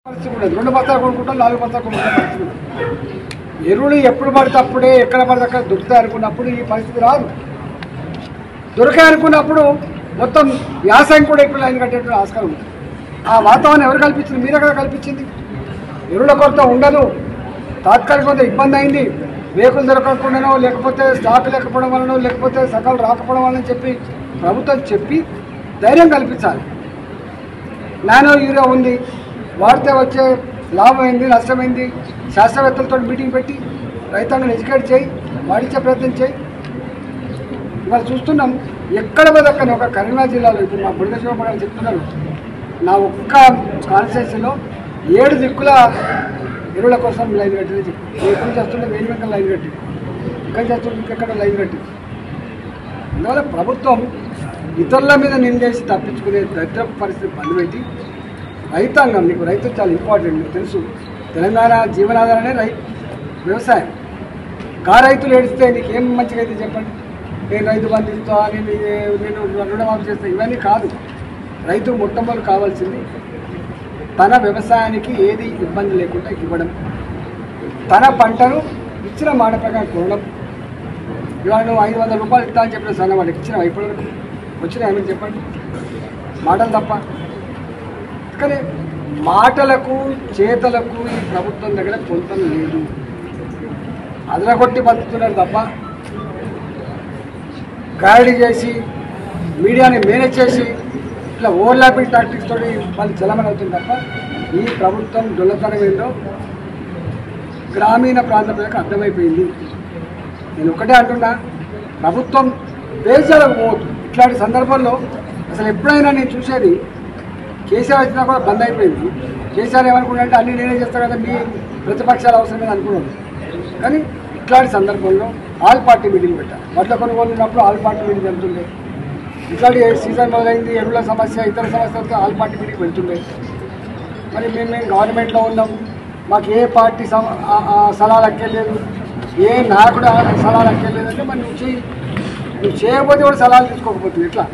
రెండు బస్తాలు కొనుక్కుంటాం, 4 బస్తాలు కొనుక్కుంటాం పరిస్థితి. ఎరువులు ఎప్పుడు పడితే అప్పుడే ఎక్కడ పడితే అక్కడ దొరుకుతాయి అనుకున్నప్పుడు ఈ పరిస్థితి రాదు. దొరికాయి అనుకున్నప్పుడు మొత్తం వ్యవసాయం కూడా ఎక్కువ లైన్ కట్టేటువంటి ఆస్కారం ఉంది. ఆ వాతావరణం ఎవరు కల్పించింది? మీరే కదా కల్పించింది. ఎరువుల కొరత ఉండదు, తాత్కాలిక ఇబ్బంది అయింది, వేకులు దొరకకుండానో లేకపోతే స్టాక్ లేకపోవడం వలనో లేకపోతే సకాలు రాకపోవడం వలన చెప్పి ప్రభుత్వం చెప్పి ధైర్యం కల్పించాలి. నానో యూరియా ఉంది, వాడితే వచ్చే లాభం ఏంది, నష్టమైంది, శాస్త్రవేత్తలతో మీటింగ్ పెట్టి రైతాంగాన్ని ఎడ్యుకేట్ చేయి, వాడిచ్చే ప్రయత్నం చేయి. ఇవాళ చూస్తున్నాం ఎక్కడ బదక్కని ఒక కరీంనగర్ జిల్లాలో ఇప్పుడు మా బుడిగశివపడాలని చెప్తున్నారు, నా ఒక్క కాన్స్టిట్యున్సీలో 7 దిక్కుల ఎరువుల కోసం లైన్ కట్టింది చెప్పి, ఎక్కడి నుంచి వస్తుంటే వేలు వెంకల లైన్ కట్టి, ఇక్కడి నుంచి వస్తుంటే ఇంకెక్కడ లైన్ కట్టి. అందువల్ల ప్రభుత్వం ఇతరుల మీద నిందేసి తప్పించుకునే దరిద్ర పరిస్థితి బంద్ పెట్టి రైతాంగం, నీకు రైతు చాలా ఇంపార్టెంట్, మీకు తెలుసు తెలంగాణ జీవనాధారమే వ్యవసాయం. రైతులు ఏడిస్తే నీకేం మంచిగా అయితే చెప్పండి, నేను రైతు బంధు ఇస్తా, నేను రుణమాఫీ చేస్తా, ఇవన్నీ కాదు. రైతు మొట్టమొదటి కావాల్సింది తన వ్యవసాయానికి ఏది ఇబ్బంది లేకుండా ఇవ్వడం, తన పంటను ఇచ్చిన మాట ప్రకారం కొనడం. ఇవాళ నువ్వు 500 రూపాయలు ఇస్తా అని చెప్పిన సన్న వాళ్ళకి ఇచ్చిన ఇప్పటివరకు వచ్చినా ఏమని చెప్పండి, మాటలు తప్ప. కానీ మాటలకు చేతలకు ఈ ప్రభుత్వం దగ్గర పొంతం లేదు, అదరగొట్టి బతుకుతున్నారు తప్ప, గాడి చేసి మీడియాని మేనేజ్ చేసి ఇట్లా ఓవర్లాపింగ్ టాక్టిక్స్ తోటి వాళ్ళు చలమని అవుతుంది తప్ప ఈ ప్రభుత్వం దొల్లతనం ఏందో గ్రామీణ ప్రాంత ప్రజలకు అర్థమైపోయింది. నేను ఒకటే అంటున్నా, ప్రభుత్వం దేశాలకు పోవద్దు. ఇట్లాంటి సందర్భంలో అసలు ఎప్పుడైనా నేను చూసేది కేసీఆర్ వచ్చినా కూడా బంద్ అయిపోయింది. కేసీఆర్ ఏమనుకున్నాడంటే అన్నీ నేనే చేస్తాను కదా, మీ ప్రతిపక్షాల అవసరం మీద అనుకున్నాను. కానీ ఇట్లాంటి సందర్భంలో ఆల్ పార్టీ మీటింగ్ పెట్టారు. వడ్ల కొనుగోలు ఉన్నప్పుడు ఆల్ పార్టీ మీటింగ్ వెళ్తుండే, ఇట్లాంటి సీజన్ మొదలైంది, ఎరువుల సమస్య ఇతర సమస్యలతో ఆల్ పార్టీ మీటింగ్ వెళ్తుండే. మరి మేము గవర్నమెంట్లో ఉన్నాం, మాకు ఏ పార్టీ సలహాలు అక్కర్లేదు, ఏ నాయకుడు సలహాలు అక్కర్లేదు అంటే మరి నువ్వు చేయకపోతే కూడా సలహాలు తీసుకోకపోతుంది ఎట్లా?